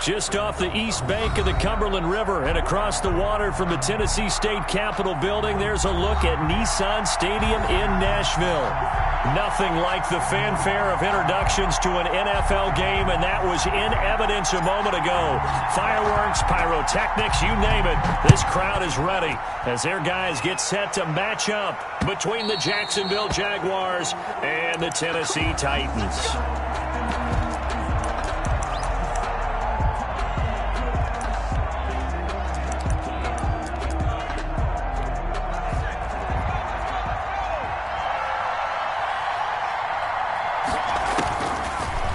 Just off the east bank of the Cumberland River and across the water from the Tennessee State Capitol building, there's a look at Nissan Stadium in Nashville. Nothing like the fanfare of introductions to an NFL game, and that was in evidence a moment ago. Fireworks, pyrotechnics, you name it. This crowd is ready as their guys get set to match up between the Jacksonville Jaguars and the Tennessee Titans.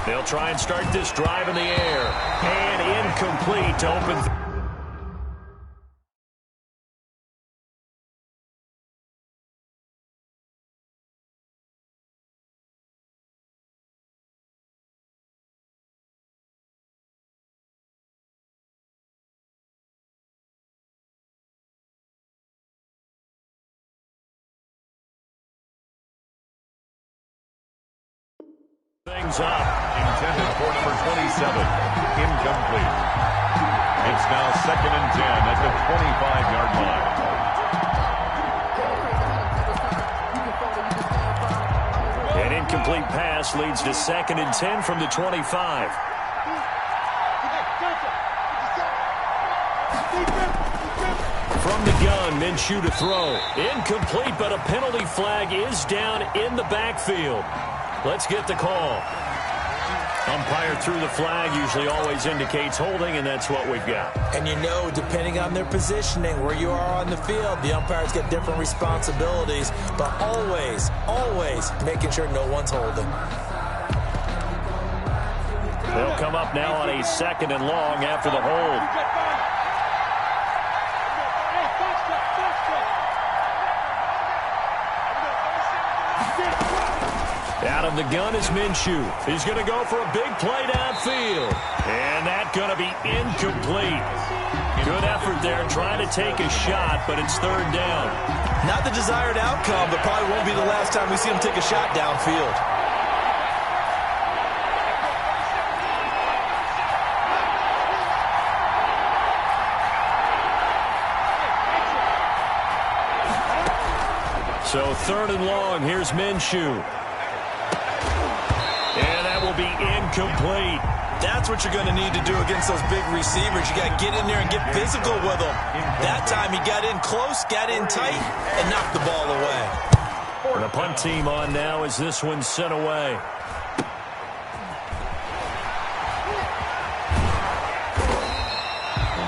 They'll try and start this drive in the air. And incomplete to open. Things up. Intended for number 27. Incomplete. It's now 2nd and 10 at the 25-yard line. An incomplete pass leads to 2nd and 10 from the 25. From the gun, Minshew to throw. Incomplete, but a penalty flag is down in the backfield. Let's get the call. Umpire threw the flag, usually always indicates holding, and that's what we've got. And you know, depending on their positioning, where you are on the field, the umpires get different responsibilities, but always, always making sure no one's holding. They'll come up now on a 2nd and long after the hold. Out of the gun is Minshew. He's going to go for a big play downfield. And that's going to be incomplete. Good effort there trying to take a shot, but it's 3rd down. Not the desired outcome, but probably won't be the last time we see him take a shot downfield. So 3rd and long, here's Minshew. And that will be incomplete. That's what you're going to need to do against those big receivers. You got to get in there and get physical with them. That time he got in close, got in tight, and knocked the ball away. And the punt team on now as this one's sent away.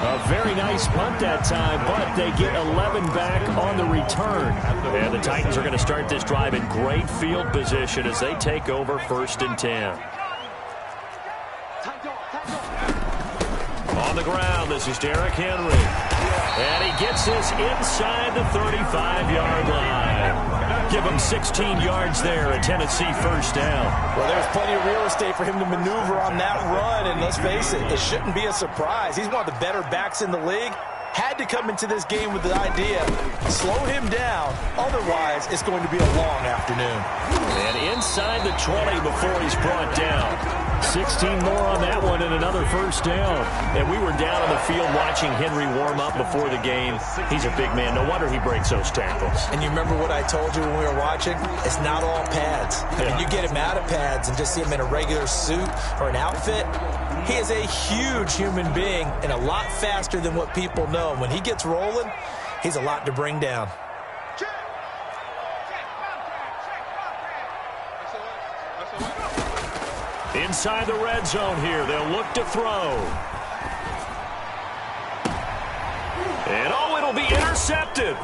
A very nice punt that time, but they get 11 back on the return. And the Titans are going to start this drive in great field position as they take over 1st and 10. On the ground, this is Derrick Henry. And he gets this inside the 35-yard line. Give him 16 yards there, a Tennessee 1st down. Well, there's plenty of real estate for him to maneuver on that run, and let's face it, it shouldn't be a surprise. He's one of the better backs in the league. Had to come into this game with the idea, slow him down, otherwise it's going to be a long afternoon. And inside the 20 before he's brought down. 16 more on that one and another 1st down. And we were down on the field watching Henry warm up before the game. He's a big man. No wonder he breaks those tackles. And you remember what I told you when we were watching? It's not all pads. I mean, you get him out of pads and just see him in a regular suit or an outfit. He is a huge human being and a lot faster than what people know. When he gets rolling, he's a lot to bring down. Inside the red zone here, they'll look to throw. And oh, it'll be intercepted.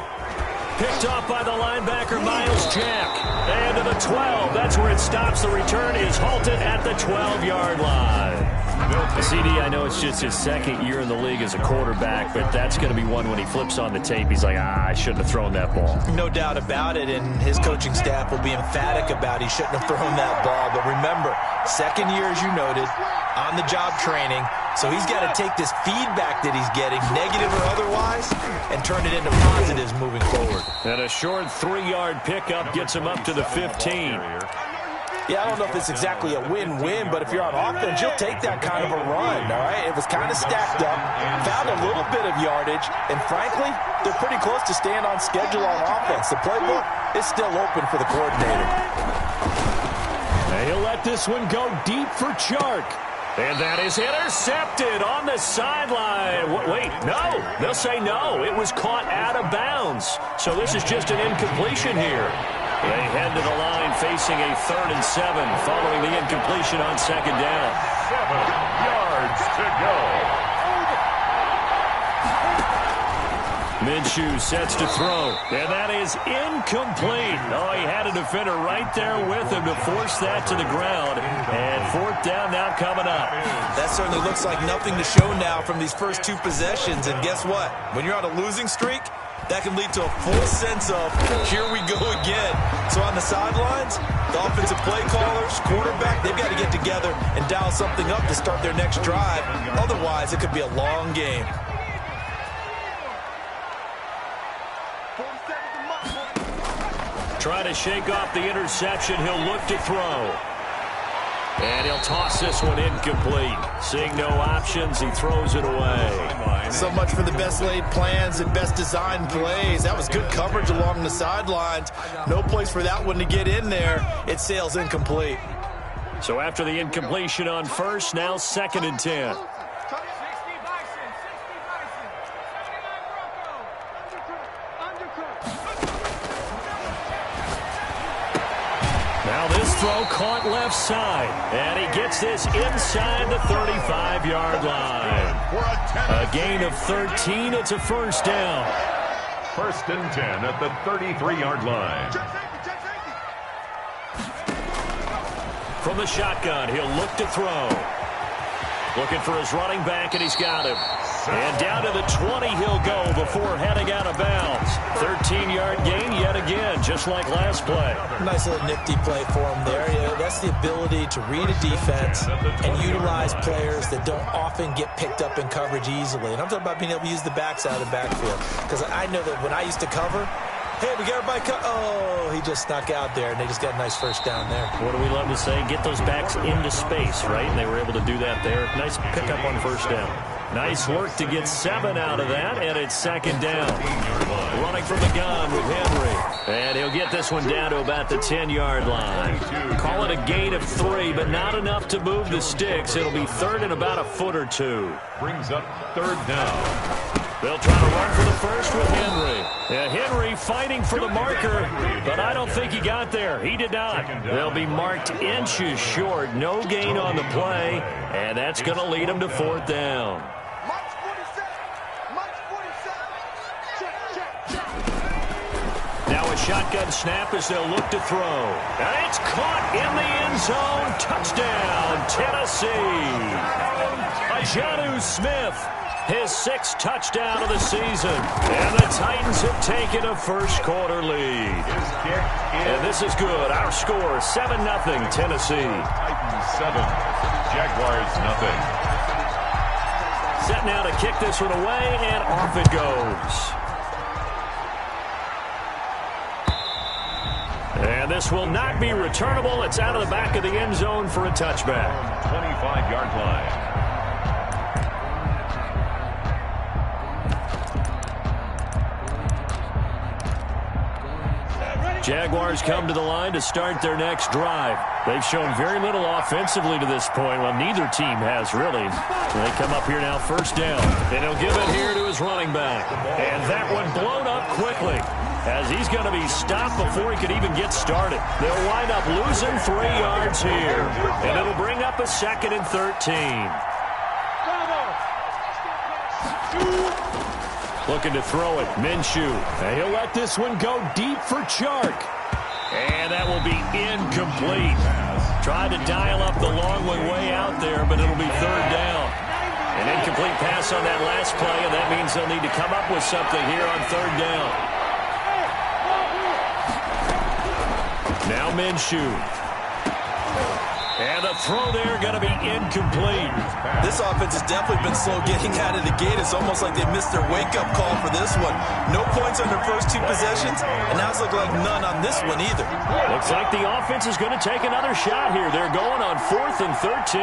Picked off by the linebacker, Miles Jack. And to the 12, that's where it stops. The return is halted at the 12-yard line. CD, I know it's just his 2nd year in the league as a quarterback, but that's going to be one when he flips on the tape. He's like, I shouldn't have thrown that ball. No doubt about it, and his coaching staff will be emphatic about he shouldn't have thrown that ball. But remember, 2nd year, as you noted, on-the-job training, so he's got to take this feedback that he's getting, negative or otherwise, and turn it into positives moving forward. And a short 3-yard pickup gets him up to the 15. Yeah, I don't know if it's exactly a win-win, but if you're on offense, you'll take that kind of a run, all right? It was kind of stacked up, found a little bit of yardage, and frankly, they're pretty close to staying on schedule on offense. The playbook is still open for the coordinator. He'll let this one go deep for Chark. And that is intercepted on the sideline. Wait, no. They'll say no. It was caught out of bounds. So this is just an incompletion here. They head to the line facing a 3rd and 7 following the incompletion on 2nd down. 7 yards to go. Minshew sets to throw, and that is incomplete. Oh, he had a defender right there with him to force that to the ground. And 4th down now coming up. That certainly looks like nothing to show now from these first 2 possessions. And guess what? When you're on a losing streak, that can lead to a full sense of, here we go again. So on the sidelines, the offensive play callers, quarterback, they've got to get together and dial something up to start their next drive. Otherwise, it could be a long game. Trying to shake off the interception. He'll look to throw. And he'll toss this one incomplete. Seeing no options, he throws it away. So much for the best laid plans and best designed plays. That was good coverage along the sidelines. No place for that one to get in there. It sails incomplete. So after the incompletion on 1st, now 2nd and 10. Now this throw caught left side, and he gets this inside the 35-yard line. A gain of 13. It's a 1st down. 1st and 10 at the 33-yard line. From the shotgun, he'll look to throw. Looking for his running back, and he's got him. And down to the 20 he'll go before heading out of bounds. 13-yard gain yet again, just like last play. Nice little nifty play for him there. Yeah, that's the ability to read a defense and utilize players that don't often get picked up in coverage easily. And I'm talking about being able to use the backs out of the backfield. Because I know that when I used to cover, hey, we got everybody oh, he just snuck out there, and they just got a nice 1st down there. What do we love to say? Get those backs into space, right? And they were able to do that there. Nice pickup on 1st down. Nice work to get 7 out of that, and it's 2nd down. Running from the gun with Henry. And he'll get this one down to about the 10-yard line. Call it a gain of 3, but not enough to move the sticks. It'll be 3rd and about a foot or 2. Brings up 3rd down. They'll try to run for the 1st with Henry. Yeah, Henry fighting for the marker, but I don't think he got there. He did not. They'll be marked inches short. No gain on the play, and that's going to lead them to 4th down. Now a shotgun snap as they'll look to throw. And it's caught in the end zone. Touchdown, Tennessee. Jonnu Smith, his 6th touchdown of the season. And the Titans have taken a 1st quarter lead. And this is good. Our score, 7-0, Tennessee. Titans 7, Jaguars nothing. Set now to kick this one away, and off it goes. And this will not be returnable. It's out of the back of the end zone for a touchback. 25-yard line. Jaguars come to the line to start their next drive. They've shown very little offensively to this point. Well, neither team has, really. They come up here now 1st down. And he'll give it here to his running back. And that one blown up quickly, as he's going to be stopped before he could even get started. They'll wind up losing 3 yards here. And it'll bring up a 2nd and 13. Looking to throw it, Minshew. And he'll let this one go deep for Chark. And that will be incomplete. Tried to dial up the long one way out there, but it'll be 3rd down. An incomplete pass on that last play, and that means they'll need to come up with something here on 3rd down. Now Minshew. And the throw there going to be incomplete. This offense has definitely been slow getting out of the gate. It's almost like they missed their wake-up call for this one. No points on their first 2 possessions, and now it's looking like none on this one either. Looks like the offense is going to take another shot here. They're going on 4th and 13.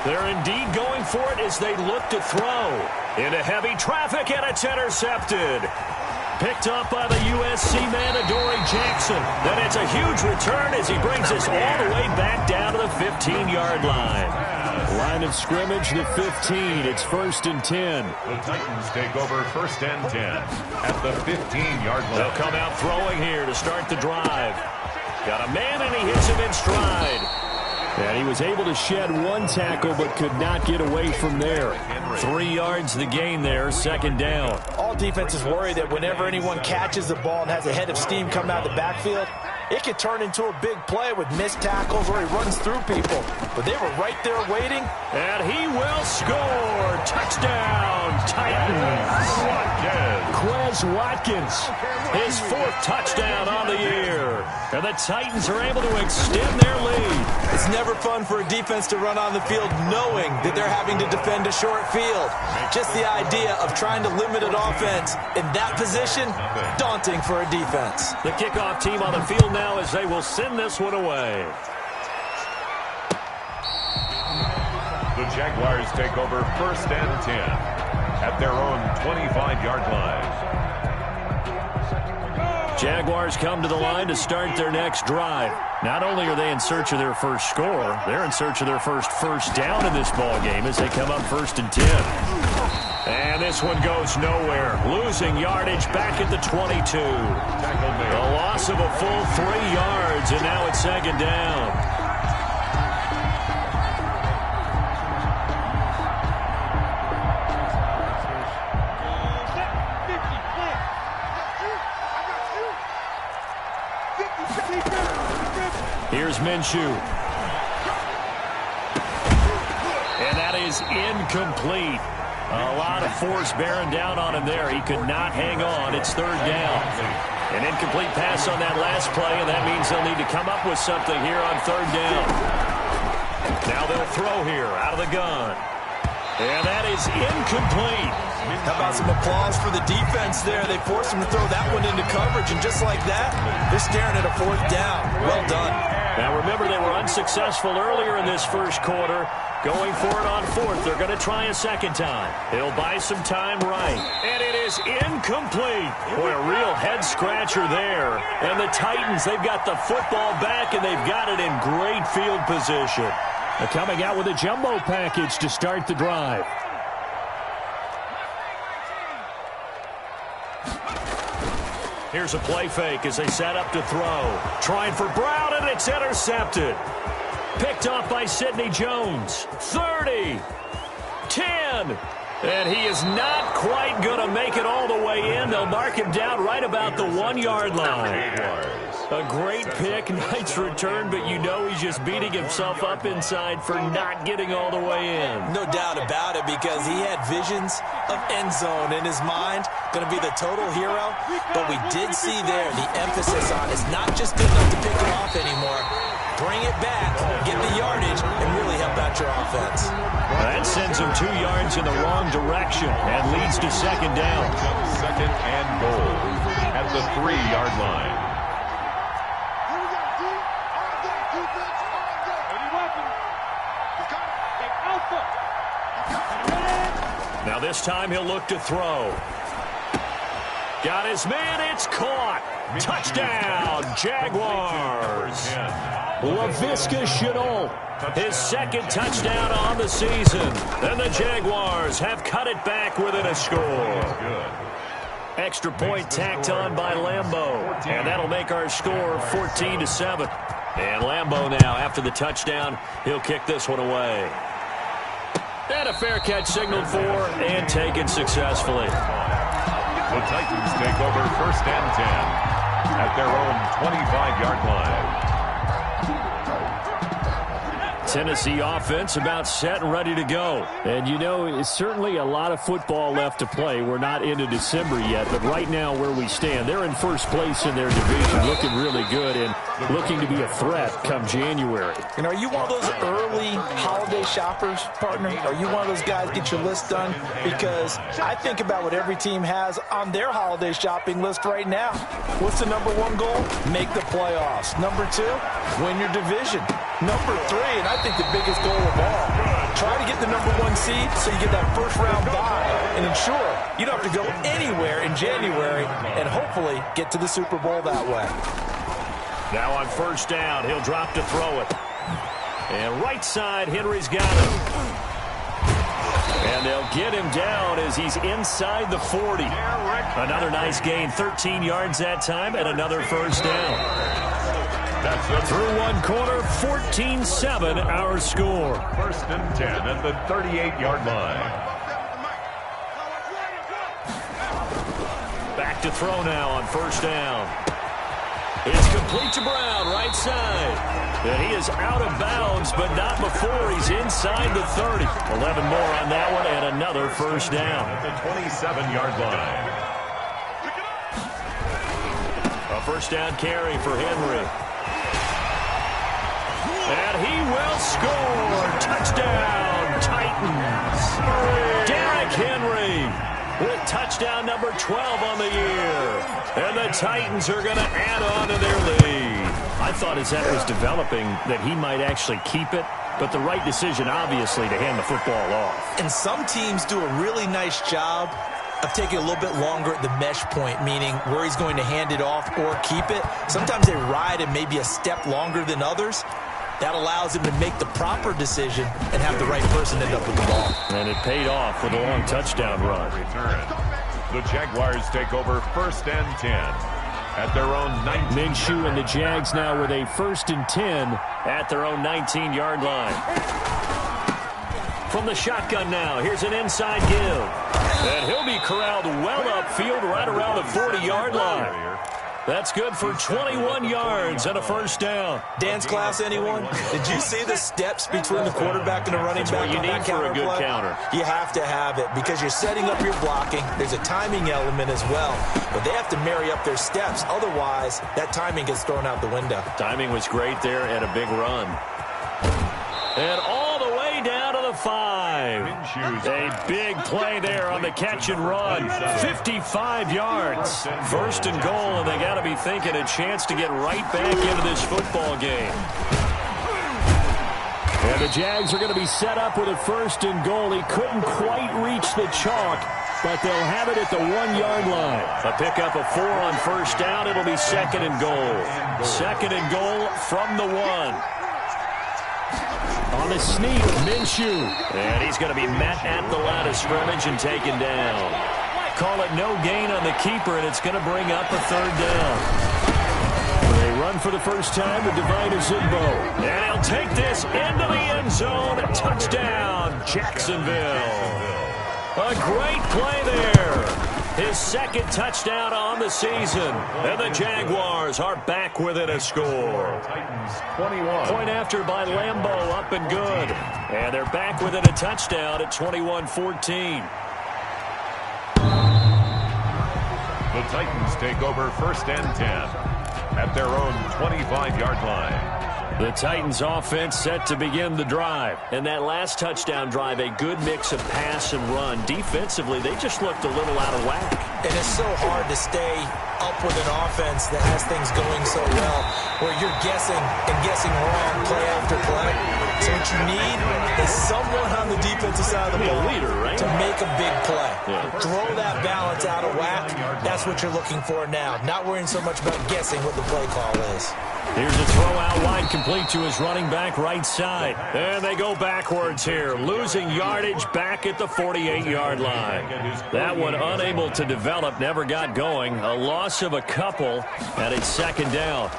They're indeed going for it as they look to throw. Into heavy traffic, and it's intercepted. Picked up by the USC man, Adoree Jackson. Then it's a huge return as he brings us all the way back down to the 15-yard line. Line of scrimmage, the 15. It's 1st and 10. The Titans take over 1st and 10 at the 15-yard line. They'll come out throwing here to start the drive. Got a man, and he hits him in stride. And he was able to shed 1 tackle but could not get away from there. 3 yards the gain there, 2nd down. All defenses worry that whenever anyone catches the ball and has a head of steam come out of the backfield, it could turn into a big play with missed tackles or he runs through people. But they were right there waiting. And he will score. Touchdown, Titans. Quez Watkins, his 4th touchdown on the year. And the Titans are able to extend their lead. It's never fun for a defense to run on the field knowing that they're having to defend a short field. Just the idea of trying to limit an offense in that position, daunting for a defense. The kickoff team on the field now as they will send this one away. The Jaguars take over 1st and 10 at their own 25-yard line. Jaguars come to the line to start their next drive. Not only are they in search of their first score, they're in search of their first down in this ball game as they come up 1st and 10. And this one goes nowhere. Losing yardage back at the 22. A loss of a full 3 yards, and now it's 2nd down. Here's Minshew. And that is incomplete. A lot of force bearing down on him there. He could not hang on. It's 3rd down. An incomplete pass on that last play, and that means they'll need to come up with something here on 3rd down. Now they'll throw here out of the gun. And that is incomplete. How about some applause for the defense there? They forced him to throw that one into coverage, and just like that, they're staring at a 4th down. Well done. Now remember, they were unsuccessful earlier in this first quarter. Going for it on 4th. They're going to try a 2nd time. He'll buy some time right. And it is incomplete. Boy, a real head-scratcher there. And the Titans, they've got the football back, and they've got it in great field position. They're coming out with a jumbo package to start the drive. Here's a play fake as they set up to throw. Trying for Brown, and it's intercepted. Picked off by Sidney Jones. 30. 10. And he is not quite going to make it all the way in. They'll mark him down right about the 1-yard line. A great pick, nice return, but you know he's just beating himself up inside for not getting all the way in. No doubt about it, because he had visions of end zone in his mind. Going to be the total hero. But we did see there the emphasis on it's not just good enough to pick it off anymore. Bring it back, get the yardage, and really help out your offense. That sends him 2 yards in the wrong direction and leads to 2nd down. 2nd and goal at the 3-yard line. Now this time he'll look to throw. Got his man, it's caught. Touchdown, Jaguars. Laviska Shenault, his 2nd touchdown on the season. And the Jaguars have cut it back within a score. Extra point tacked on by Lambeau. And that'll make our score 14-7. And Lambeau now, after the touchdown, he'll kick this one away. And a fair catch signaled for and taken successfully. The Titans take over 1st and 10 at their own 25-yard line. Tennessee offense about set and ready to go. And you know, it's certainly a lot of football left to play. We're not into December yet, but right now where we stand, they're in first place in their division, looking really good and looking to be a threat come January. And are you one of those early holiday shoppers, partner? Are you one of those guys get your list done? Because I think about what every team has on their holiday shopping list right now. What's the number one goal? Make the playoffs. Number two, win your division. Number three, and I think the biggest goal of all, try to get the number one seed so you get that first round bye and ensure you don't have to go anywhere in January and hopefully get to the Super Bowl that way. Now on first down, he'll drop to throw it. And right side, Henry's got him. And they'll get him down as he's inside the 40. Another nice gain, 13 yards that time, and another first down. Through one quarter, 14-7 our score. First and 10 at the 38-yard line. Back to throw now on first down. It's complete to Brown, right side. And he is out of bounds, but not before he's inside the 30. 11 more on that one, and another first down. At the 27-yard line. A first down carry for Henry. And he will score. Touchdown, Titans. Derrick Henry with touchdown number 12 on the year. And the Titans are going to add on to their lead. I thought as that was developing that he might actually keep it, but the right decision, obviously, to hand the football off. And some teams do a really nice job of taking a little bit longer at the mesh point, meaning where he's going to hand it off or keep it. Sometimes they ride it maybe a step longer than others. That allows him to make the proper decision and have the right person end up with the ball. And it paid off with a long touchdown run. Return. The Jaguars take over first and 10 at their own 19. Minshew and the Jags now with a first and 10 at their own 19-yard line. From the shotgun now, here's an inside give. And he'll be corralled well upfield right around the 40-yard line. That's good for 21 yards and a first down. Dance class, anyone? Did you see the steps between the quarterback and the running back? What you need for a good counter. You have to have it because you're setting up your blocking. There's a timing element as well, but they have to marry up their steps. Otherwise, that timing gets thrown out the window. Timing was great there and a big run. And all the way down to the 5. A big play there on the catch and run. 55 yards. First and goal, and they got to be thinking a chance to get right back into this football game. And the Jags are going to be set up with a first and goal. He couldn't quite reach the chalk, but they'll have it at the 1-yard line. A pickup of 4 on first down. It'll be second and goal. Second and goal from the 1. On the sneak, Minshew. And he's going to be met at the line of scrimmage and taken down. Call it no gain on the keeper, and it's going to bring up a third down. They run for the first time with Divine Azimbo. And he'll take this into the end zone. Touchdown, Jacksonville. A great play there. His second touchdown on the season. And the Jaguars are back within a score. Titans 21. Point after by Lambeau, up and good. And they're back within a touchdown at 21-14. The Titans take over first and 10 at their own 25-yard line. The Titans offense set to begin the drive. And that last touchdown drive, a good mix of pass and run. Defensively, they just looked a little out of whack. And it's so hard to stay up with an offense that has things going so well, where you're guessing and guessing wrong play after play. So what you need is someone on the defensive side of the ball to make a big play. Yeah. Throw that balance out of whack. That's what you're looking for now. Not worrying so much about guessing what the play call is. Here's a throw out wide, complete to his running back right side. And they go backwards here, losing yardage back at the 48-yard line. That one unable to develop, never got going. A loss of a couple, and it's second down.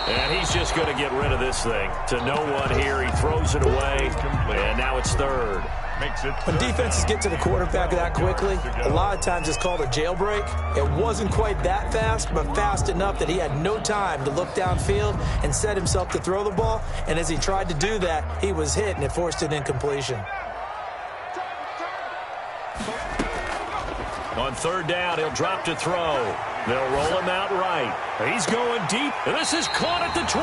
And he's just going to get rid of this thing. To no one here, he throws it away, and now it's third. makes it When defenses get to the quarterback that quickly, a lot of times it's called a jailbreak. It wasn't quite that fast, but fast enough that he had no time to look downfield and set himself to throw the ball. And as he tried to do that, he was hit, and it forced an incompletion. On third down, he'll drop to throw. They'll roll him out right. He's going deep, and this is caught at the 20.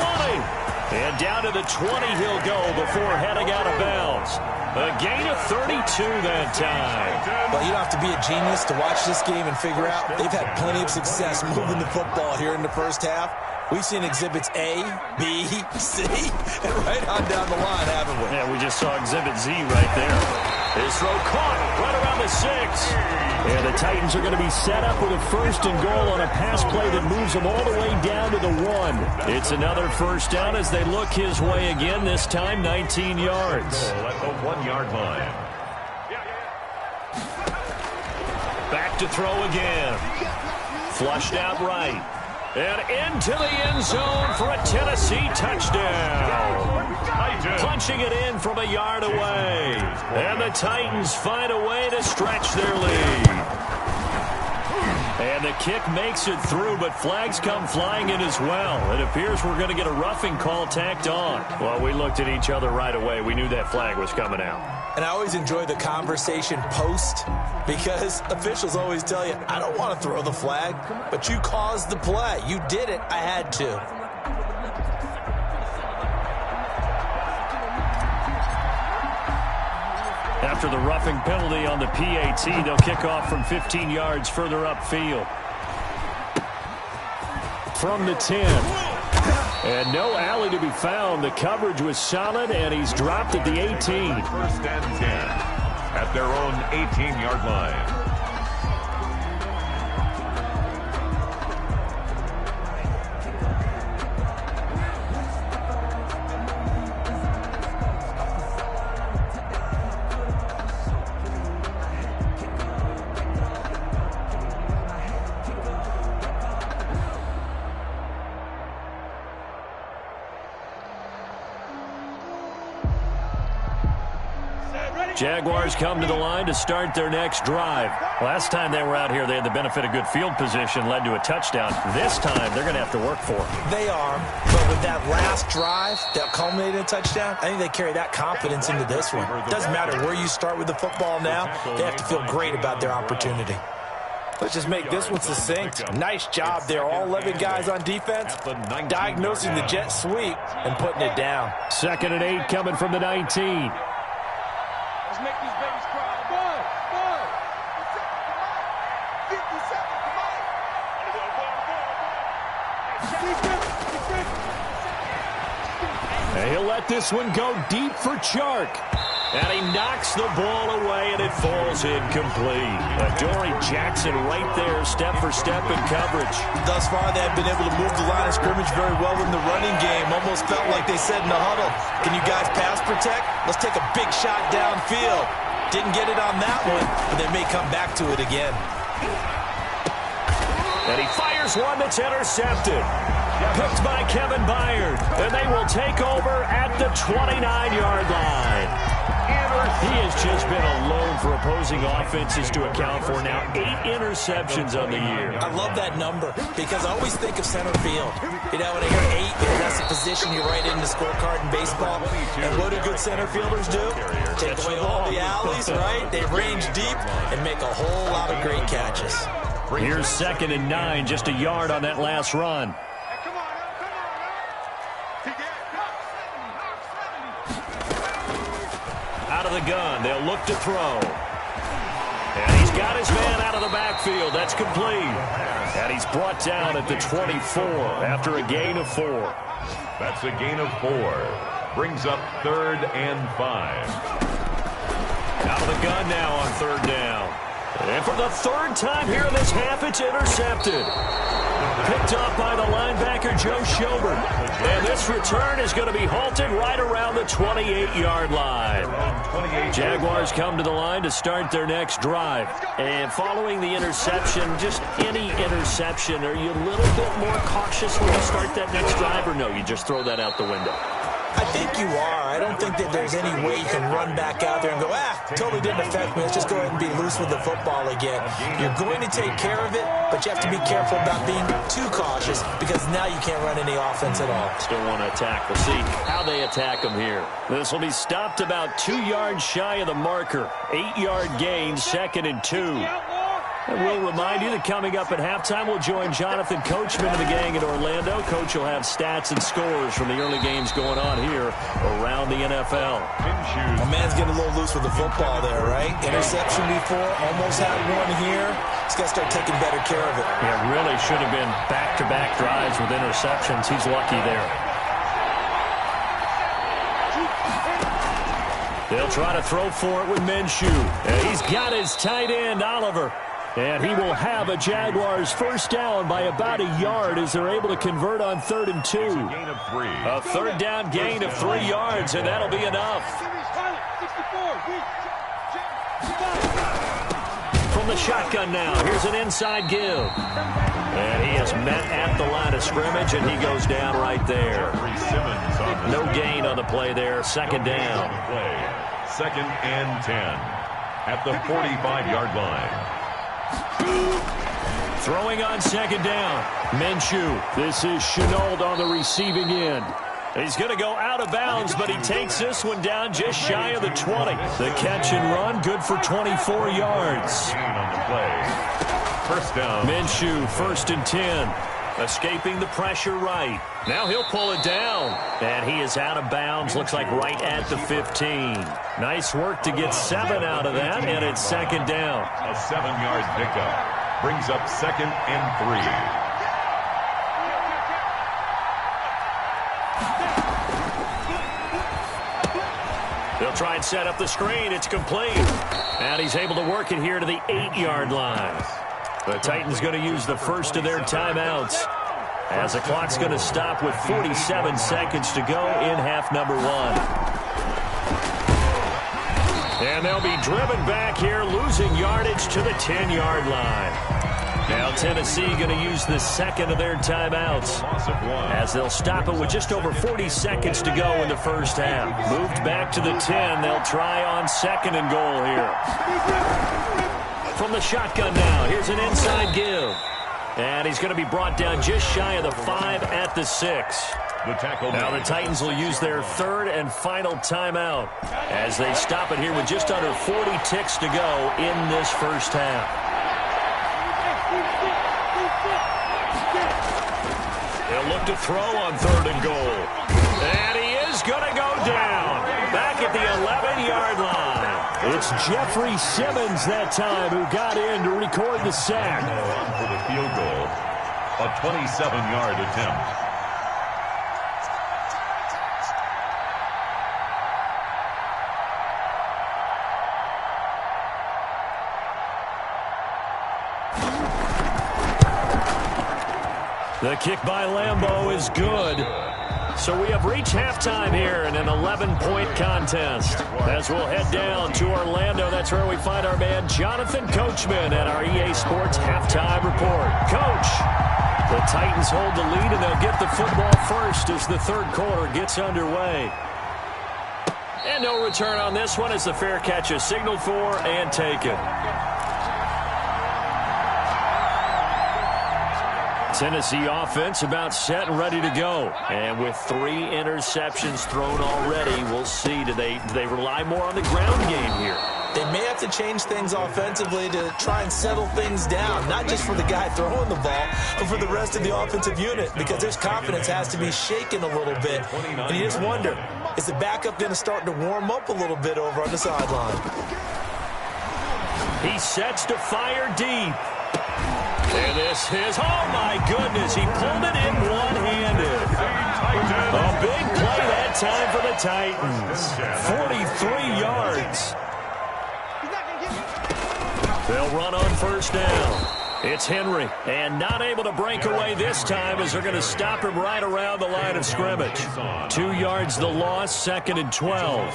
And down to the 20 he'll go before heading out of bounds. A gain of 32 that time. Well, you don't have to be a genius to watch this game and figure out they've had plenty of success moving the football here in the first half. We've seen exhibits A, B, C, and right on down the line, haven't we? Yeah, we just saw exhibit Z right there. His throw caught right around the 6. And the Titans are going to be set up with a first and goal on a pass play that moves them all the way down to the 1. It's another first down as they look his way again, this time 19 yards. at the 1-yard line. Back to throw again. Flushed out right. And into the end zone for a Tennessee touchdown. Punching it in from a yard away. And the Titans find a way to stretch their lead. And the kick makes it through, but flags come flying in as well. It appears we're going to get a roughing call tacked on. Well, we looked at each other right away. We knew that flag was coming out. And I always enjoy the conversation post because officials always tell you, I don't want to throw the flag, but you caused the play. You did it. I had to. After the roughing penalty on the PAT, they'll kick off from 15 yards further upfield. From the 10. And no alley to be found. The coverage was solid, and he's dropped at the 18. First and 10 at their own 18-yard line. Jaguars come to the line to start their next drive. Last time they were out here, they had the benefit of good field position, led to a touchdown. This time, they're going to have to work for it. They are, but with that last drive that culminated in a touchdown, I think they carry that confidence into this one. Doesn't matter where you start with the football now, they have to feel great about their opportunity. Let's just make this one succinct. Nice job there. All 11 guys on defense diagnosing the jet sweep and putting it down. 2nd and 8 coming from the 19. Let's make these babies cry. Boy, boy. And he'll let this one go deep for Chark. And he knocks the ball away, and it falls incomplete. Adoree Jackson right there, step for step in coverage. Thus far, they have been able to move the line of scrimmage very well in the running game. Almost felt like they said in the huddle, can you guys pass protect? Let's take a big shot downfield. Didn't get it on that one, but they may come back to it again. And he fires one that's intercepted. Picked by Kevin Byard. And they will take over at the 29-yard line. He has just been alone for opposing offenses to account for now 8 interceptions on the year. I love that number because I always think of center field. You know, when I hear 8, that's the position you write in the scorecard in baseball. And what do good center fielders do? Take away all the alleys, right? They range deep and make a whole lot of great catches. Here's 2nd and 9, just a yard on that last run. Out of the gun, they'll look to throw. And he's got his man out of the backfield. That's complete. And he's brought down at the 24 after a gain of 4. That's a gain of 4. Brings up 3rd and 5. Out of the gun now on 3rd down. And for the 3rd time here in this half, it's intercepted. Picked up by the linebacker, Joe Schobert. And this return is going to be halted right around the 28-yard line. Jaguars come to the line to start their next drive. And following the interception, just any interception, are you a little bit more cautious when you start that next drive? Or no, you just throw that out the window? I think you are. I don't think that there's any way you can run back out there and go, totally didn't affect me. Let's just go ahead and be loose with the football again. You're going to take care of it, but you have to be careful about being too cautious because now you can't run any offense at all. Still want to attack. We'll see how they attack him here. This will be stopped about 2 yards shy of the marker. 8-yard gain, 2nd and 2. And we'll remind you that coming up at halftime, we'll join Jonathan Coachman and the gang in Orlando. Coach will have stats and scores from the early games going on here around the NFL. My man's getting a little loose with the football there, right? Interception before, almost had one here. He's got to start taking better care of it. Yeah, really should have been back-to-back drives with interceptions. He's lucky there. They'll try to throw for it with Minshew. And he's got his tight end, Oliver. And he will have a Jaguars first down by about a yard as they're able to convert on 3rd and 2. A third down gain of 3 yards, and that'll be enough. From the shotgun now, here's an inside give. And he is met at the line of scrimmage, and he goes down right there. No gain on the play there, 2nd down. 2nd and 10 at the 45-yard line. Throwing on 2nd down. Minshew. This is Shenault on the receiving end. He's going to go out of bounds, but he takes this one down just shy of the 20. The catch and run, good for 24 yards. On the play. First down. Minshew, 1st and 10. Escaping the pressure right. Now he'll pull it down. And he is out of bounds, looks like right at the 15. Nice work to get 7 out of that, and it's 2nd down. A 7-yard pickup. Brings up 2nd and 3. They'll try and set up the screen. It's complete. And he's able to work it here to the 8-yard line. The Titans going to use the first of their timeouts as the clock's going to stop with 47 seconds to go in half number 1. And they'll be driven back here, losing yardage to the 10-yard line. Now Tennessee going to use the 2nd of their timeouts as they'll stop it with just over 40 seconds to go in the first half. Moved back to the 10. They'll try on 2nd and goal here. From the shotgun now, here's an inside give. And he's going to be brought down just shy of the 5 at the 6. Now the Titans will use their 3rd and final timeout as they stop it here with just under 40 ticks to go in this first half. They'll look to throw on 3rd and goal. And he is going to go down back at the 11-yard line. It's Jeffrey Simmons that time who got in to record the sack. For the field goal, a 27-yard attempt. The kick by Lambeau is good. So we have reached halftime here in an 11-point contest. As we'll head down to Orlando, that's where we find our man Jonathan Coachman at our EA Sports Halftime Report. Coach, the Titans hold the lead, and they'll get the football first as the 3rd quarter gets underway. And no return on this one as the fair catch is signaled for and taken. Tennessee offense about set and ready to go. And with 3 interceptions thrown already, we'll see. Do they rely more on the ground game here? They may have to change things offensively to try and settle things down, not just for the guy throwing the ball, but for the rest of the offensive unit, because their confidence has to be shaken a little bit. And you just wonder, is the backup going to start to warm up a little bit over on the sideline? He sets to fire deep. And this is, oh my goodness, he pulled it in one-handed. A big play that time for the Titans. 43 yards. They'll run on first down. It's Henry, and not able to break away this time as they're going to stop him right around the line of scrimmage. 2 yards the loss, 2nd and 12.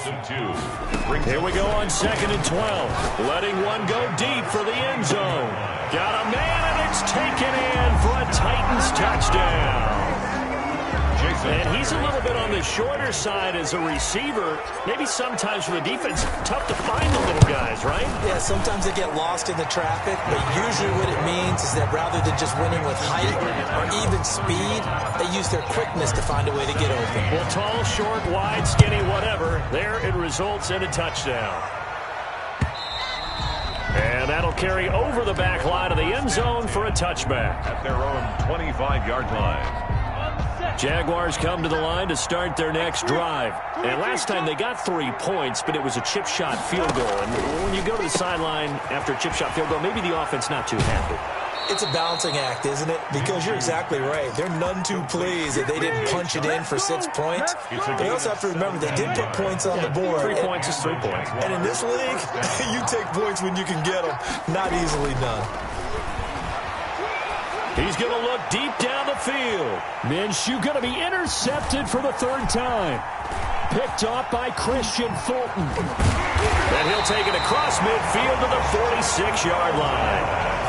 Here we go on 2nd and 12. Letting one go deep for the end zone. Got a man, and it's taken in for a Titans touchdown. And he's a little bit on the shorter side as a receiver. Maybe sometimes for the defense, tough to find the little guys, right? Yeah, sometimes they get lost in the traffic, but usually what it means is that rather than just winning with height or even speed, they use their quickness to find a way to get open. Well, tall, short, wide, skinny, whatever, there it results in a touchdown. And that'll carry over the back line of the end zone for a touchback. At their own 25-yard line. Jaguars come to the line to start their next drive. And last time they got 3 points, but it was a chip shot field goal. And when you go to the sideline after a chip shot field goal, maybe the offense not too happy. It's a balancing act, isn't it? Because you're exactly right. They're none too pleased that they didn't punch it in for 6 points. But you also have to remember they did put points on the board. 3 points is 3 points. And in this league, you take points when you can get them. Not easily done. He's going to look deep down the field. Minshew going to be intercepted for the 3rd time. Picked off by Christian Fulton. And he'll take it across midfield to the 46-yard line.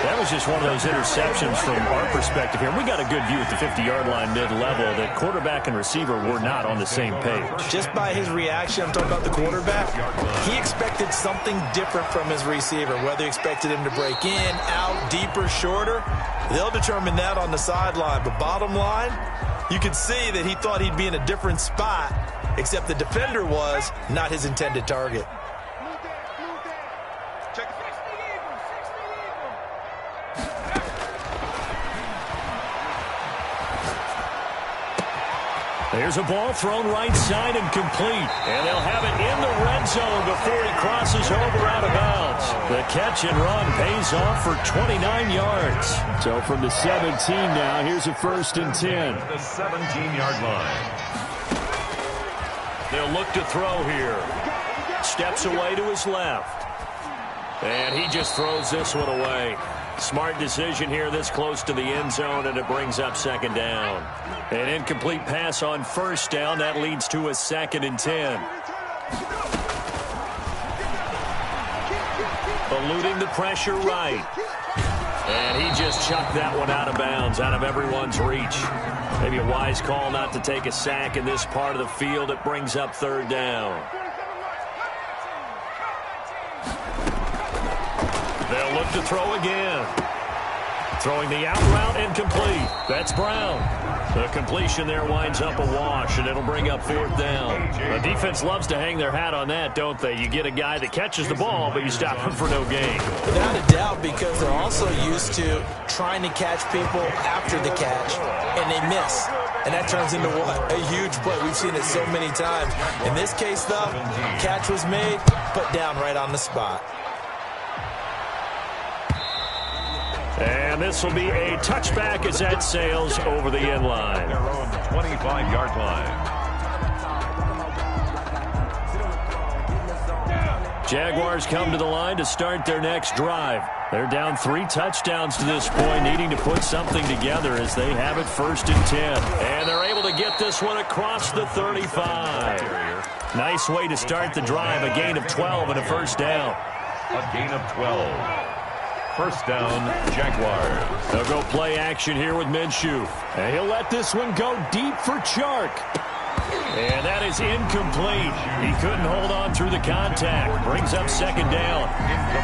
That was just one of those interceptions from our perspective here. We got a good view at the 50-yard line mid-level that quarterback and receiver were not on the same page. Just by his reaction, I'm talking about the quarterback, he expected something different from his receiver, whether he expected him to break in, out, deeper, shorter. They'll determine that on the sideline. But bottom line, you could see that he thought he'd be in a different spot, except the defender was not his intended target. There's a ball thrown right side and complete. And they'll have it in the red zone before he crosses over out of bounds. The catch and run pays off for 29 yards. So from the 17 now, here's a 1st and 10. The 17-yard line. They'll look to throw here. Steps away to his left. And he just throws this one away. Smart decision here this close to the end zone, and it brings up 2nd down. An incomplete pass on 1st down. That leads to a 2nd and 10. Eluding the pressure right. And he just chucked that one out of bounds, out of everyone's reach. Maybe a wise call not to take a sack in this part of the field. It brings up 3rd down. They'll look to throw again. Throwing the out route incomplete. That's Brown. The completion there winds up a wash, and it'll bring up 4th down. The defense loves to hang their hat on that, don't they? You get a guy that catches the ball, but you stop him for no gain. Without a doubt, because they're also used to trying to catch people after the catch, and they miss. And that turns into what? A huge play. We've seen it so many times. In this case, though, catch was made, put down right on the spot. And this will be a touchback as that sails over the end line. Their own 25-yard line. Jaguars come to the line to start their next drive. They're down 3 touchdowns to this point, needing to put something together as they have it 1st and 10. And they're able to get this one across the 35. Nice way to start the drive, a gain of 12 and a 1st down. A gain of 12. 1st down, Jaguars. They'll go play action here with Minshew. And he'll let this one go deep for Chark. And that is incomplete. He couldn't hold on through the contact. Brings up 2nd down.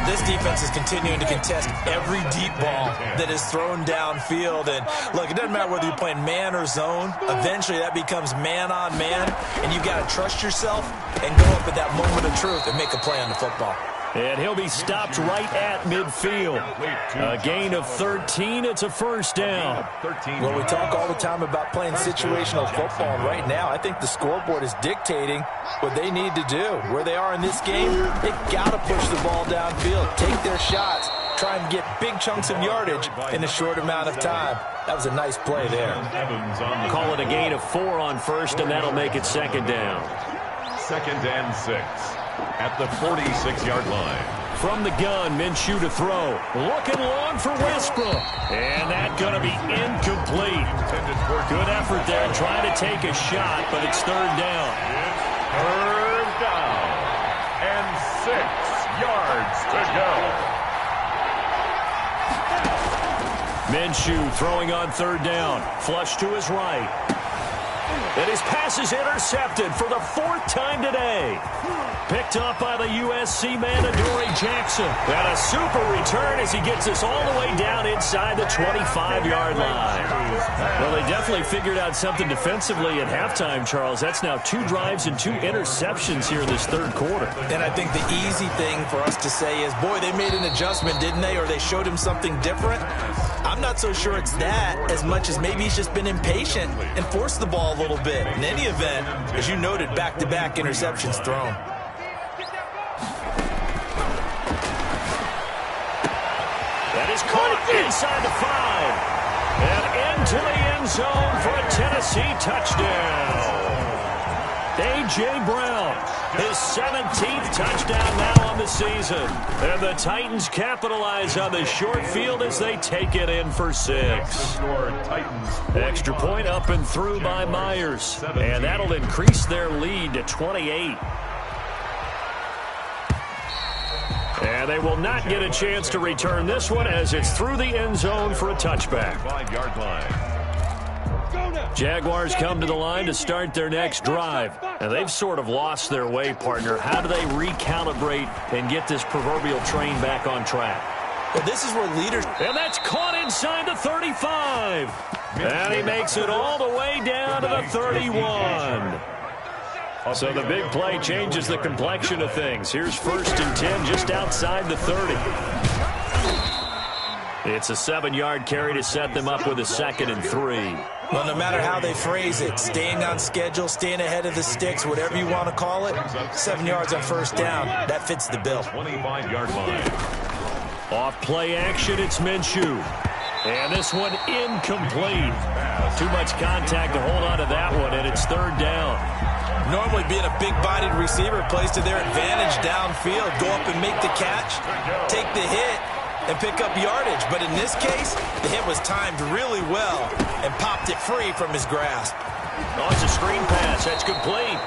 This defense is continuing to contest every deep ball that is thrown downfield. And look, it doesn't matter whether you're playing man or zone. Eventually that becomes man on man. And you've got to trust yourself and go up at that moment of truth and make a play on the football. And he'll be stopped right at midfield. A gain of 13. It's a 1st down. Well, we talk all the time about playing situational football. And right now, I think the scoreboard is dictating what they need to do. Where they are in this game, they've got to push the ball downfield, take their shots, try and get big chunks of yardage in a short amount of time. That was a nice play there. Call it a gain of 4 on 1st, and that'll make it 2nd down. 2nd and 6. At the 46-yard line. From the gun, Minshew to throw. Looking long for Westbrook. And that's going to be incomplete. Good effort there trying to take a shot, but it's 3rd down. 3rd down. And 6 yards to go. Minshew throwing on 3rd down. Flush to his right. And his pass is intercepted for the fourth time today. Picked up by the USC man, Adoree Jackson. And a super return as he gets us all the way down inside the 25-yard line. Well, they definitely figured out something defensively at halftime, Charles. That's now 2 drives and 2 interceptions here in this third quarter. And I think the easy thing for us to say is, boy, they made an adjustment, didn't they? Or they showed him something different. I'm not so sure it's that as much as maybe he's just been impatient and forced the ball a little bit. In any event, as you noted, back-to-back interceptions thrown. That is caught inside the 5. And into the end zone for a Tennessee touchdown. A.J. Brown, his 17th touchdown now on the season. And the Titans capitalize on the short field as they take it in for 6. Extra point up and through by Myers. And that'll increase their lead to 28. And they will not get a chance to return this one as it's through the end zone for a touchback. 5-yard line. Jaguars come to the line to start their next drive. And they've sort of lost their way, partner. How do they recalibrate and get this proverbial train back on track? Well, this is where leaders... And that's caught inside the 35. And he makes it all the way down to the 31. So the big play changes the complexion of things. Here's 1st and 10 just outside the 30. It's a 7-yard carry to set them up with a 2nd and 3. Well, no matter how they phrase it, staying on schedule, staying ahead of the sticks, whatever you want to call it, 7 yards on 1st down, that fits the bill. 25-yard line. Off play action, it's Minshew. And this one incomplete. Too much contact to hold on to that one, and it's 3rd down. Normally being a big-bodied receiver plays to their advantage downfield. Go up and make the catch, take the hit, and pick up yardage. But in this case, the hit was timed really well and popped it free from his grasp. Oh, it's a screen pass. That's complete.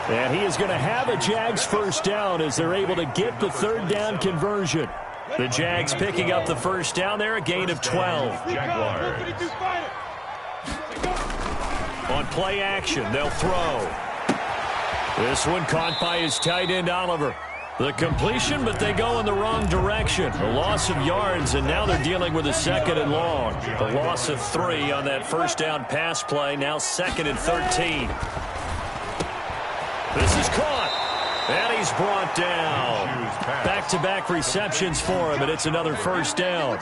And he is going to have a Jags 1st down as they're able to get the 3rd down conversion. The Jags picking up the 1st down there, a gain of 12. Jaguars. On play action, they'll throw. This one caught by his tight end, Oliver. The completion, but they go in the wrong direction. A loss of yards, and now they're dealing with a 2nd and long. The loss of 3 on that 1st down pass play, now 2nd and 13. This is caught, and he's brought down. Back-to-back receptions for him, and it's another 1st down.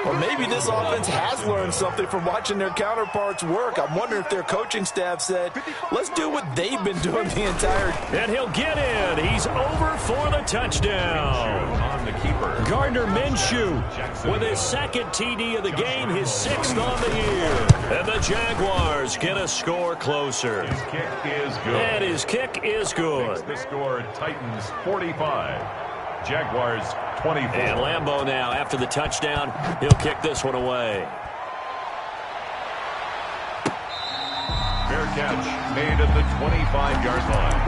Or maybe this offense has learned something from watching their counterparts work. I'm wondering if their coaching staff said, let's do what they've been doing the entire... And he'll get in. He's over for the touchdown. On the keeper. Gardner Minshew with his 2nd TD of the game, his 6th on the year. And the Jaguars get a score closer. His kick is good. And his kick is good. Makes the score Titans 45. Jaguars 24. And Lambeau now, after the touchdown, he'll kick this one away. Fair catch made at the 25-yard line.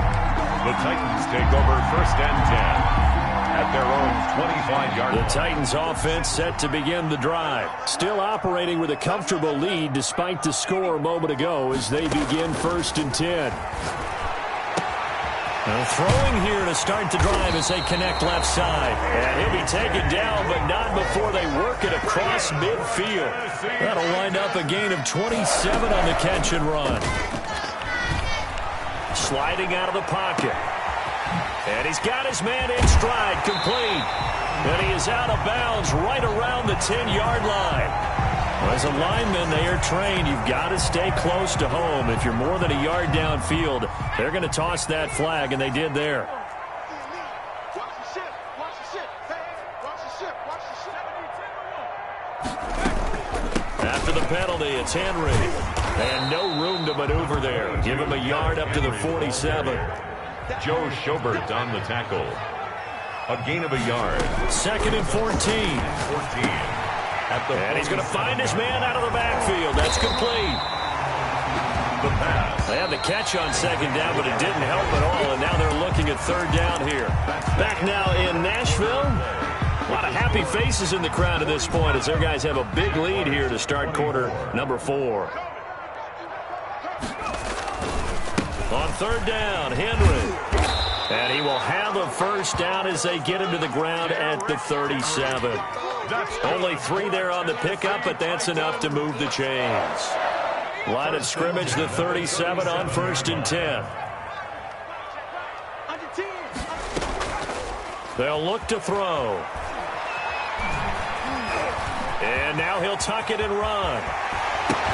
The Titans take over 1st and 10 at their own 25-yard line. The Titans offense set to begin the drive. Still operating with a comfortable lead despite the score a moment ago as they begin 1st and 10. Now throwing here to start the drive as they connect left side. And he'll be taken down, but not before they work it across midfield. That'll wind up a gain of 27 on the catch and run. Sliding out of the pocket. And he's got his man in stride, complete. And he is out of bounds right around the 10-yard line. As a lineman, they are trained. You've got to stay close to home. If you're more than a yard downfield, they're going to toss that flag, and they did there. After the penalty, it's Henry. And no room to maneuver there. Give him a yard up to the 47. Joe Schobert on the tackle. A gain of a yard. 2nd and 14. And he's going to find his man out of the backfield. That's complete. The pass. They had the catch on 2nd down, but it didn't help at all. And now they're looking at 3rd down here. Back now in Nashville. A lot of happy faces in the crowd at this point as their guys have a big lead here to start quarter number 4. On third down, Henry. And he will have a first down as they get him to the ground at the 37. Only 3 there on the pickup, but that's enough to move the chains. Line of scrimmage, the 37 on 1st and 10. They'll look to throw. And now he'll tuck it and run.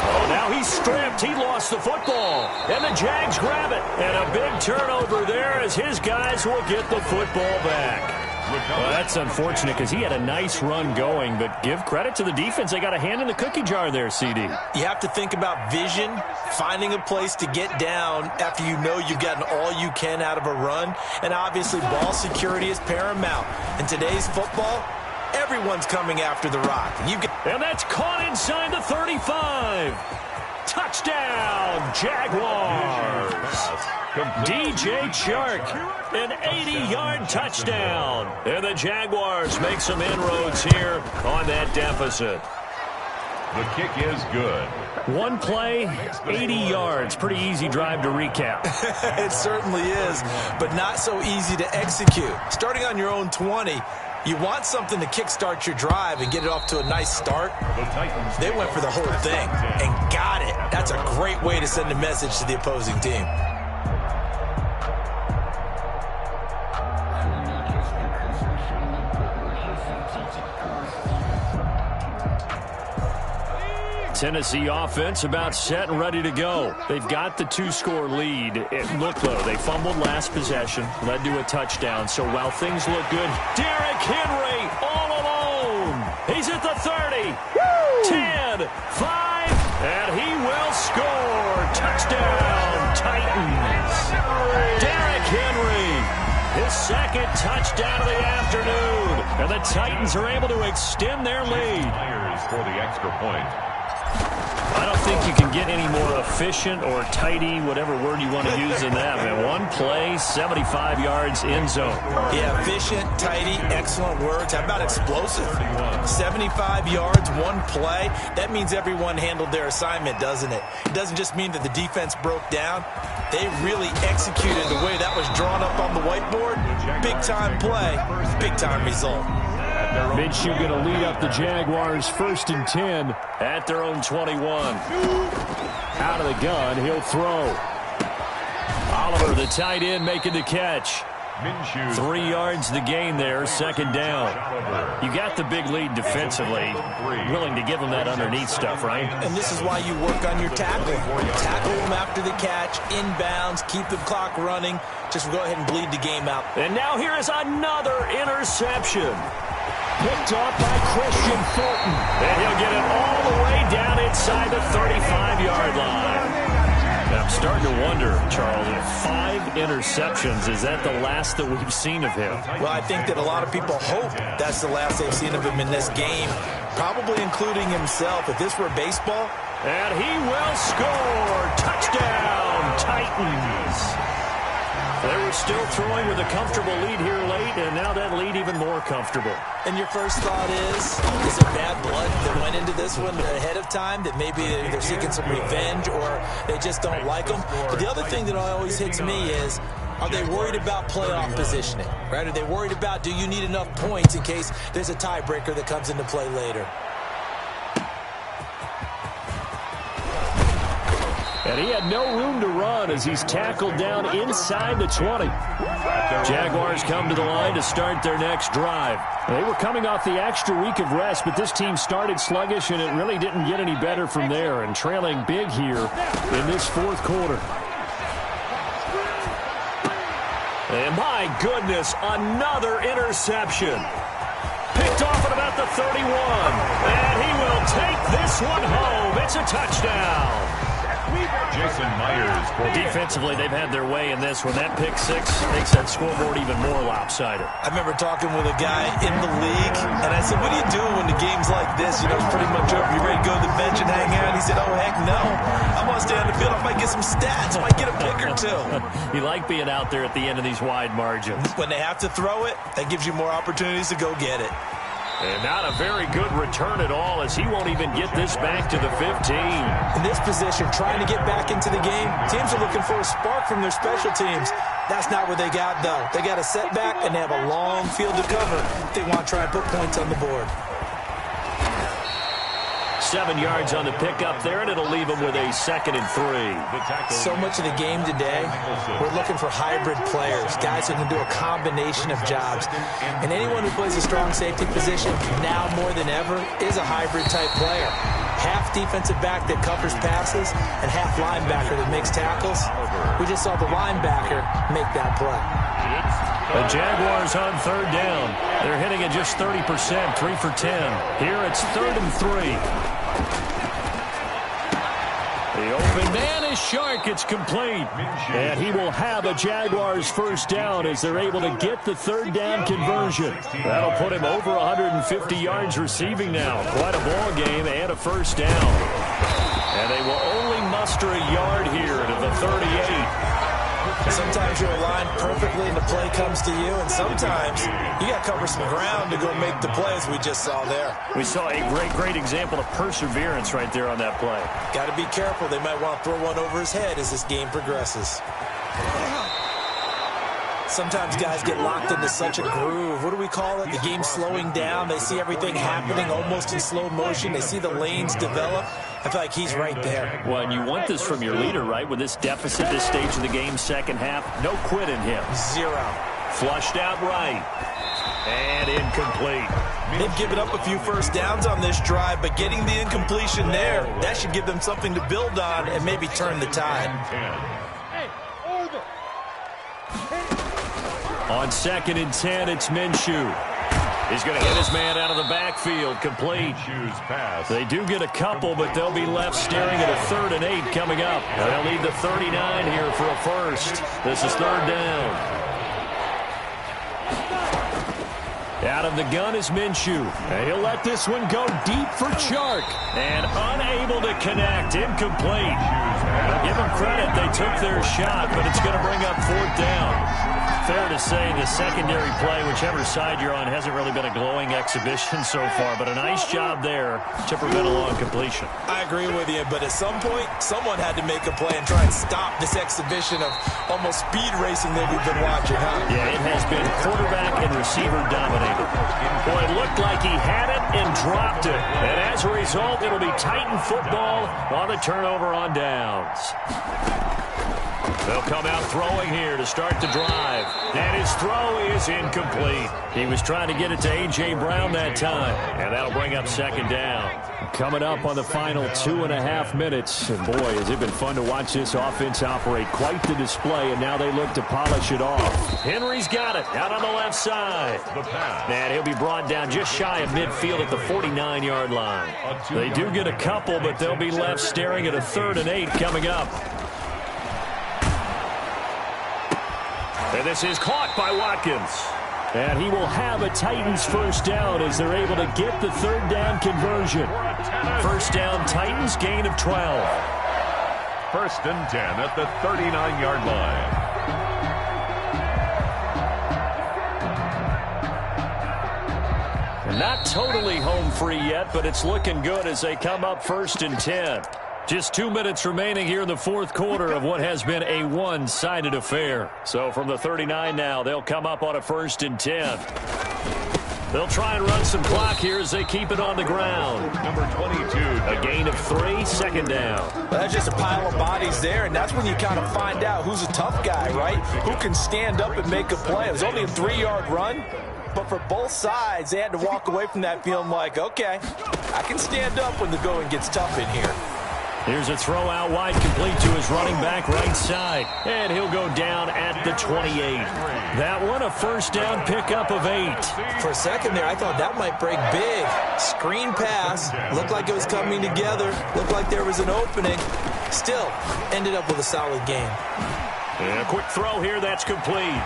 Oh, now he's stripped. He lost the football. And the Jags grab it. And a big turnover there as his guys will get the football back. Well, that's unfortunate because he had a nice run going, but give credit to the defense. They got a hand in the cookie jar there, CD. You have to think about vision, finding a place to get down after you know you've gotten all you can out of a run, and obviously ball security is paramount. In today's football, everyone's coming after the rock. And that's caught inside the 35. Touchdown, Jaguars. DJ Chark, an 80-yard touchdown. And the Jaguars make some inroads here on that deficit. The kick is good. One play, 80 yards. Pretty easy drive to recap. It certainly is, but not so easy to execute. Starting on your own 20, you want something to kickstart your drive and get it off to a nice start. They went for the whole thing and got it. That's a great way to send a message to the opposing team. Tennessee offense about set and ready to go. They've got the 2-score lead. Look, though, they fumbled last possession, led to a touchdown. So while things look good, Derrick Henry all alone. He's at the 30, 10, 5, and he will score. Touchdown, Titans. Derrick Henry, his second touchdown of the afternoon. And the Titans are able to extend their lead. For the extra point. I don't think you can get any more efficient or tidy, whatever word you want to use in that. Man, one play, 75 yards, end zone. Yeah, efficient, tidy, excellent words. How about explosive? 75 yards, one play. That means everyone handled their assignment, doesn't it? It doesn't just mean that the defense broke down. They really executed the way that was drawn up on the whiteboard. Big-time play, big-time result. Minshew going to lead up the Jaguars 1st and 10 at their own 21. Out of the gun, he'll throw. Oliver, the tight end, making the catch. 3 yards the gain there, second down. You got the big lead defensively. Willing to give them that underneath stuff, right? And this is why you work on your tackle. Tackle them after the catch, inbounds, keep the clock running. Just go ahead and bleed the game out. And now here is another interception. Picked off by Christian Fulton. And he'll get it all the way down inside the 35-yard line. Now, I'm starting to wonder, Charles, if 5 interceptions, is that the last that we've seen of him? Well, I think that a lot of people hope that's the last they've seen of him in this game, probably including himself. If this were baseball. And he will score. Touchdown, Titans. They were still throwing with a comfortable lead here late, and now that lead even more comfortable. And your first thought is it bad blood that went into this one ahead of time, that maybe they're seeking some revenge or they just don't like them? But the other thing that always hits me is, are they worried about playoff positioning? Right? Are they worried about, do you need enough points in case there's a tiebreaker that comes into play later? And he had no room to run as he's tackled down inside the 20. Jaguars come to the line to start their next drive. They were coming off the extra week of rest, but this team started sluggish, and it really didn't get any better from there, and trailing big here in this fourth quarter. And my goodness, another interception. Picked off at about the 31. And he will take this one home. It's a touchdown. Jason Myers. Defensively, they've had their way in this one. That pick six makes that scoreboard even more lopsided. I remember talking with a guy in the league, and I said, what do you do when the game's like this? You know, it's pretty much over. You ready to go to the bench and hang out? He said, oh, heck no. I'm going to stay on the field. I might get some stats. I might get a pick or two. You like being out there at the end of these wide margins. When they have to throw it, that gives you more opportunities to go get it. And not a very good return at all, as he won't even get this back to the 15. In this position, trying to get back into the game, teams are looking for a spark from their special teams. That's not what they got, though. They got a setback, and they have a long field to cover if they want to try and put points on the board. 7 yards on the pickup there, and it'll leave them with a 2nd and 3. So much of the game today, we're looking for hybrid players, guys who can do a combination of jobs. And anyone who plays a strong safety position, now more than ever, is a hybrid-type player. Half defensive back that covers passes, and half linebacker that makes tackles. We just saw the linebacker make that play. The Jaguars on 3rd down. They're hitting at just 30%, 3 for 10. Here it's 3rd and 3. The open man is Shark. It's complete. And he will have a Jaguars first down as they're able to get the 3rd down conversion. That'll put him over 150 yards receiving now. Quite a ball game and a first down. And they will only muster a yard here to the 38. Sometimes you're aligned perfectly and the play comes to you, and sometimes you got to cover some ground to go make the plays we just saw there. We saw a great example of perseverance right there on that play. Got to be careful. They might want to throw one over his head as this game progresses. Sometimes guys get locked into such a groove. What do we call it? The game's slowing down. They see everything happening almost in slow motion. They see the lanes develop. I feel like he's right there. Well, and you want this from your leader, right? With this deficit, this stage of the game, second half, no quit in him. 0. Flushed out right. And incomplete. They've given up a few first downs on this drive, but getting the incompletion there, that should give them something to build on and maybe turn the tide. On 2nd and 10, it's Minshew. He's going to hit his man out of the backfield, complete. They do get a couple, but they'll be left staring at a 3rd and 8 coming up. They'll need the 39 here for a first. This is 3rd down. Out of the gun is Minshew. And he'll let this one go deep for Chark. And unable to connect, incomplete. Give them credit, they took their shot, but it's going to bring up 4th down. Fair to say the secondary play, whichever side you're on, hasn't really been a glowing exhibition so far, but a nice job there to prevent a long completion. I agree with you, but at some point, someone had to make a play and try and stop this exhibition of almost speed racing that we've been watching, huh? Yeah, it has been quarterback and receiver dominated. Boy, it looked like he had it and dropped it. And as a result, it'll be Titan football on the turnover on downs. They'll come out throwing here to start the drive. And his throw is incomplete. He was trying to get it to A.J. Brown that time. And that'll bring up 2nd down. Coming up on the final 2.5 minutes. And boy, has it been fun to watch this offense operate. Quite the display, and now they look to polish it off. Henry's got it out on the left side. And he'll be brought down just shy of midfield at the 49-yard line. They do get a couple, but they'll be left staring at a 3rd and 8 coming up. And this is caught by Watkins. And he will have a Titans first down as they're able to get the 3rd down conversion. First down, Titans, gain of 12. 1st and 10 at the 39-yard line. Not totally home free yet, but it's looking good as they come up 1st and 10. Just 2 minutes remaining here in the 4th quarter of what has been a one-sided affair. So from the 39 now, they'll come up on a 1st and 10. They'll try and run some clock here as they keep it on the ground. Number 22. A gain of 3, 2nd down. Well, that's just a pile of bodies there, and that's when you kind of find out who's a tough guy, right? Who can stand up and make a play. It was only a 3-yard run, but for both sides, they had to walk away from that feeling like, okay, I can stand up when the going gets tough in here. Here's a throw out wide, complete to his running back right side. And he'll go down at the 28. That one a first down pickup of 8. For a second there, I thought that might break big. Screen pass. Looked like it was coming together. Looked like there was an opening. Still, ended up with a solid game. And a quick throw here, that's complete.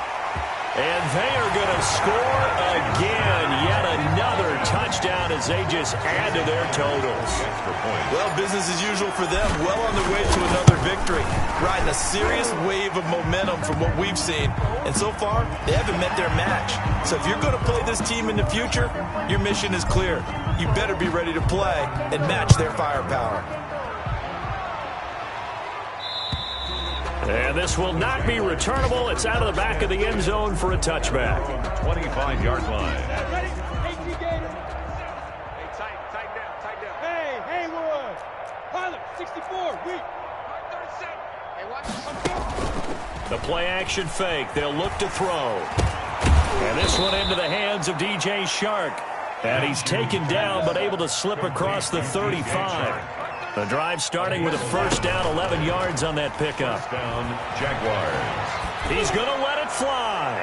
And they are going to score again. Yet another touchdown as as they just add to their totals. Well, business as usual for them. Well on their way to another victory. Riding a serious wave of momentum from what we've seen. And so far, they haven't met their match. So if you're going to play this team in the future, your mission is clear. You better be ready to play and match their firepower. And this will not be returnable. It's out of the back of the end zone for a touchback. 25-yard line. Ready? Hey, G-Gator. Hey, tighten down. Hey, Haywood. Pilot, 64, weak. 37. Hey, watch. The play-action fake. They'll look to throw. And this one into the hands of DJ Shark. And he's taken down but able to slip across the 35. The drive starting with a first down, 11 yards on that pickup. First down, Jaguars. He's going to let it fly.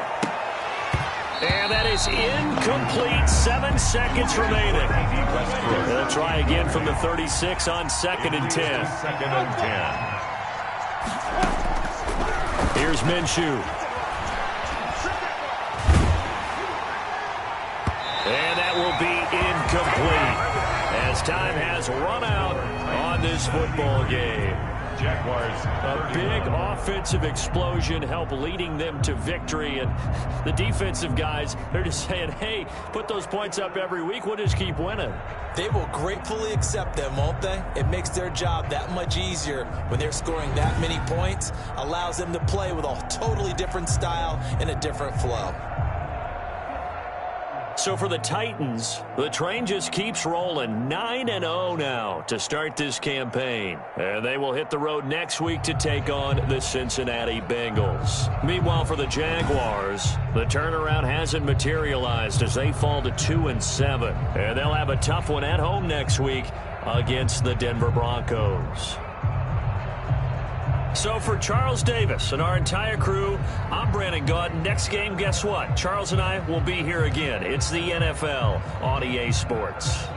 And that is incomplete. 7 seconds remaining. They'll try again from the 36 on 2nd and 10. Second and 10. Here's Minshew. And that will be incomplete as time has run out on this football game. Jaguars. A big offensive explosion helped leading them to victory. And the defensive guys, they're just saying, hey, put those points up every week. We'll just keep winning. They will gratefully accept them, won't they? It makes their job that much easier when they're scoring that many points. Allows them to play with a totally different style and a different flow. So for the Titans, the train just keeps rolling. 9-0 now to start this campaign. And they will hit the road next week to take on the Cincinnati Bengals. Meanwhile, for the Jaguars, the turnaround hasn't materialized as they fall to 2-7. And they'll have a tough one at home next week against the Denver Broncos. So for Charles Davis and our entire crew, I'm Brandon Gaud. Next game, guess what? Charles and I will be here again. It's the NFL on EA Sports.